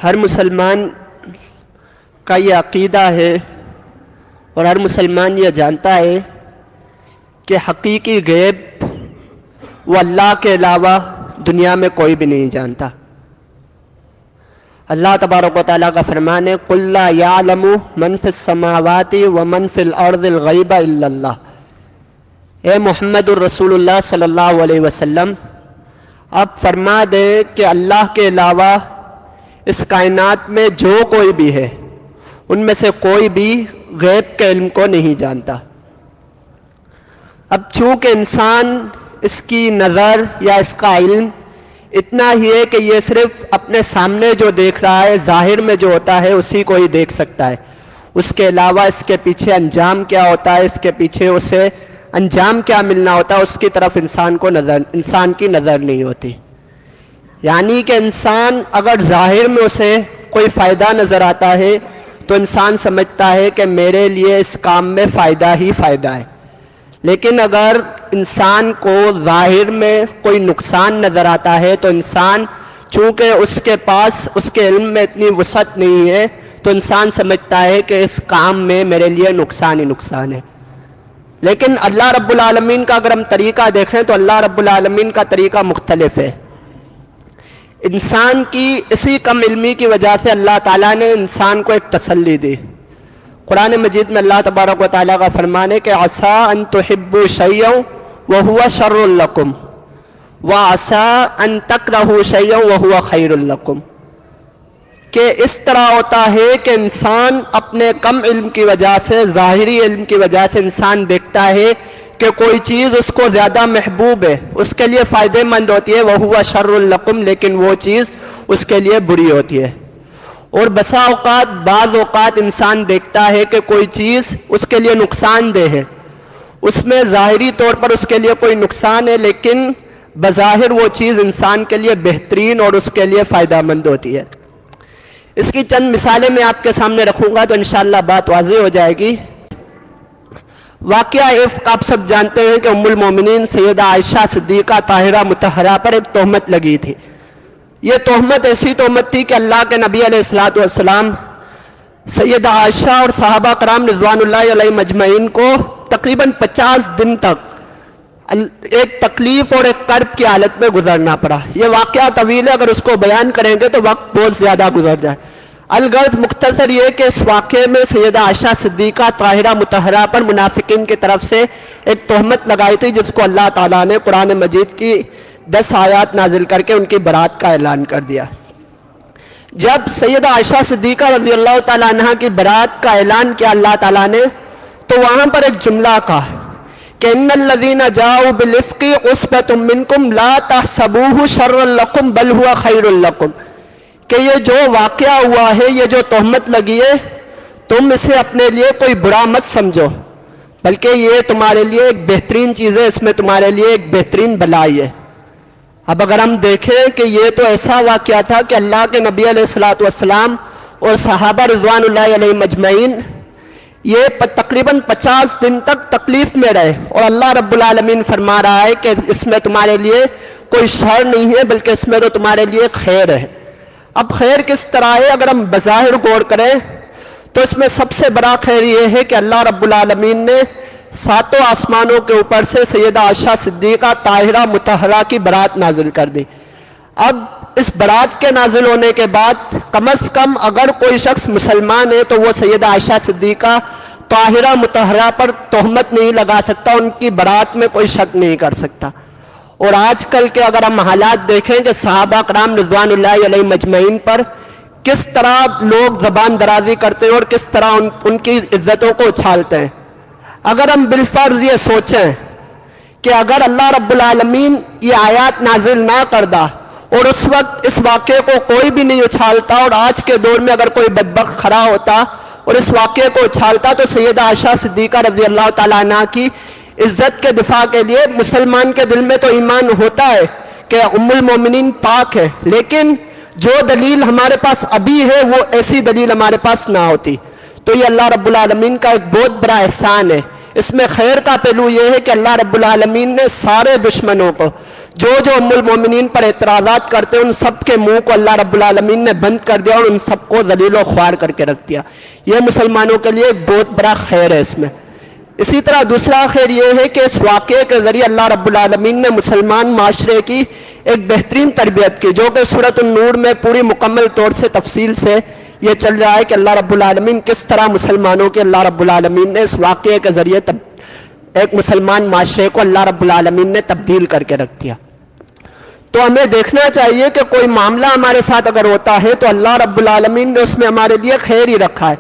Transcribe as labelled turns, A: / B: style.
A: ہر مسلمان کا یہ عقیدہ ہے اور ہر مسلمان یہ جانتا ہے کہ حقیقی غیب وہ اللہ کے علاوہ دنیا میں کوئی بھی نہیں جانتا۔ اللہ تبارک و تعالیٰ کا فرمان ہے قُلْ لَا يَعْلَمُ مَنْ فِي السَّمَاوَاتِ وَمَنْ فِي الْأَرْضِ الْغَيْبَ إِلَّا اللَّهُ۔ اے محمد الرسول اللہ صلی اللہ علیہ وسلم، اب فرما دے کہ اللہ کے علاوہ اس کائنات میں جو کوئی بھی ہے ان میں سے کوئی بھی غیب کے علم کو نہیں جانتا۔ اب چونکہ انسان اس کی نظر یا اس کا علم اتنا ہی ہے کہ یہ صرف اپنے سامنے جو دیکھ رہا ہے، ظاہر میں جو ہوتا ہے اسی کو ہی دیکھ سکتا ہے، اس کے علاوہ اس کے پیچھے انجام کیا ہوتا ہے، اس کے پیچھے اسے انجام کیا ملنا ہوتا ہے، اس کی طرف انسان کی نظر نہیں ہوتی۔ یعنی کہ انسان اگر ظاہر میں اسے کوئی فائدہ نظر آتا ہے تو انسان سمجھتا ہے کہ میرے لیے اس کام میں فائدہ ہی فائدہ ہے، لیکن اگر انسان کو ظاہر میں کوئی نقصان نظر آتا ہے تو انسان چونکہ اس کے پاس اس کے علم میں اتنی وسعت نہیں ہے تو انسان سمجھتا ہے کہ اس کام میں میرے لیے نقصان ہی نقصان ہے۔ لیکن اللہ رب العالمین کا اگر ہم طریقہ دیکھیں تو اللہ رب العالمین کا طریقہ مختلف ہے۔ انسان کی اسی کم علمی کی وجہ سے اللہ تعالیٰ نے انسان کو ایک تسلی دی۔ قرآن مجید میں اللہ تبارک و تعالیٰ کا فرمان ہے کہ عسیٰ ان تحبوا شیئا وہو شر لکم وعسیٰ ان تکرہوا شیئا وہو خیر لکم، کہ اس طرح ہوتا ہے کہ انسان اپنے کم علم کی وجہ سے، ظاہری علم کی وجہ سے انسان دیکھتا ہے کہ کوئی چیز اس کو زیادہ محبوب ہے، اس کے لیے فائدہ مند ہوتی ہے، وہو شر لکم، لیکن وہ چیز اس کے لیے بری ہوتی ہے۔ اور بسا اوقات بعض اوقات انسان دیکھتا ہے کہ کوئی چیز اس کے لیے نقصان دہ ہے، اس میں ظاہری طور پر اس کے لیے کوئی نقصان ہے، لیکن بظاہر وہ چیز انسان کے لیے بہترین اور اس کے لیے فائدہ مند ہوتی ہے۔ اس کی چند مثالیں میں آپ کے سامنے رکھوں گا تو انشاءاللہ بات واضح ہو جائے گی۔ واقعہ افک آپ سب جانتے ہیں کہ ام المومنین سیدہ عائشہ صدیقہ طاہرہ مطہرہ پر ایک تہمت لگی تھی۔ یہ تہمت ایسی تہمت تھی کہ اللہ کے نبی علیہ الصلوۃ والسلام سیدہ عائشہ اور صحابہ کرام رضوان اللہ علیہم اجمعین کو تقریباً 50 دن تک ایک تکلیف اور ایک کرب کی حالت میں گزرنا پڑا۔ یہ واقعہ طویل ہے، اگر اس کو بیان کریں گے تو وقت بہت زیادہ گزر جائے۔ الغرض مختصر یہ کہ اس واقعے میں سیدہ عائشہ صدیقہ طاہرہ مطہرہ پر منافقین کی طرف سے ایک تہمت لگائی تھی، جس کو اللہ تعالیٰ نے قرآن مجید کی 10 آیات نازل کر کے ان کی برات کا اعلان کر دیا۔ جب سیدہ عائشہ صدیقہ رضی اللہ تعالیٰ عنہ کی برات کا اعلان کیا اللہ تعالیٰ نے، تو وہاں پر ایک جملہ کہا کہ ان الذین جاؤوا بالافک عصبۃ منکم لا تحسبوہ شرا لکم بل ہوا خیر لکم، کہ یہ جو واقعہ ہوا ہے، یہ جو تہمت لگی ہے، تم اسے اپنے لیے کوئی برا مت سمجھو، بلکہ یہ تمہارے لیے ایک بہترین چیز ہے، اس میں تمہارے لیے ایک بہترین بلائی ہے۔ اب اگر ہم دیکھیں کہ یہ تو ایسا واقعہ تھا کہ اللہ کے نبی علیہ الصلوۃ والسلام اور صحابہ رضوان اللہ علیہم اجمعین یہ تقریباً 50 دن تک تکلیف میں رہے، اور اللہ رب العالمین فرما رہا ہے کہ اس میں تمہارے لیے کوئی شر نہیں ہے بلکہ اس میں تو تمہارے لیے خیر ہے۔ اب خیر کس طرح ہے؟ اگر ہم بظاہر غور کریں تو اس میں سب سے بڑا خیر یہ ہے کہ اللہ رب العالمین نے 7 آسمانوں کے اوپر سے سیدہ عائشہ صدیقہ طاہرہ مطہرہ کی برات نازل کر دی۔ اب اس برات کے نازل ہونے کے بعد کم از کم اگر کوئی شخص مسلمان ہے تو وہ سیدہ عائشہ صدیقہ طاہرہ مطہرہ پر تہمت نہیں لگا سکتا، ان کی برات میں کوئی شک نہیں کر سکتا۔ اور آج کل کے اگر ہم حالات دیکھیں کہ صحابہ کرام رضوان اللہ علیہم اجمعین پر کس طرح لوگ زبان درازی کرتے ہیں اور کس طرح ان کی عزتوں کو اچھالتے ہیں، اگر ہم بالفرض یہ سوچیں کہ اگر اللہ رب العالمین یہ آیات نازل نہ کردا اور اس وقت اس واقعے کو کوئی بھی نہیں اچھالتا، اور آج کے دور میں اگر کوئی بدبخت کھڑا ہوتا اور اس واقعے کو اچھالتا، تو سیدہ عائشہ صدیقہ رضی اللہ تعالیٰ عنہ کی عزت کے دفاع کے لیے مسلمان کے دل میں تو ایمان ہوتا ہے کہ ام المومنین پاک ہے، لیکن جو دلیل ہمارے پاس ابھی ہے وہ ایسی دلیل ہمارے پاس نہ ہوتی۔ تو یہ اللہ رب العالمین کا ایک بہت بڑا احسان ہے۔ اس میں خیر کا پہلو یہ ہے کہ اللہ رب العالمین نے سارے دشمنوں کو جو ام المومنین پر اعتراضات کرتے ہیں ان سب کے منہ کو اللہ رب العالمین نے بند کر دیا اور ان سب کو ذلیل و خوار کر کے رکھ دیا. یہ مسلمانوں کے لیے ایک بہت بڑا خیر ہے اس میں. اسی طرح دوسرا خیر یہ ہے کہ اس واقعے کے ذریعے اللہ رب العالمین نے مسلمان معاشرے کی ایک بہترین تربیت کی، جو کہ سورۃ النور میں پوری مکمل طور سے تفصیل سے یہ چل رہا ہے کہ اللہ رب العالمین کس طرح مسلمانوں کے اللہ رب العالمین نے اس واقعے کے ذریعے ایک مسلمان معاشرے کو اللہ رب العالمین نے تبدیل کر کے رکھ دیا. تو ہمیں دیکھنا چاہیے کہ کوئی معاملہ ہمارے ساتھ اگر ہوتا ہے تو اللہ رب العالمین نے اس میں ہمارے لیے خیر ہی رکھا ہے.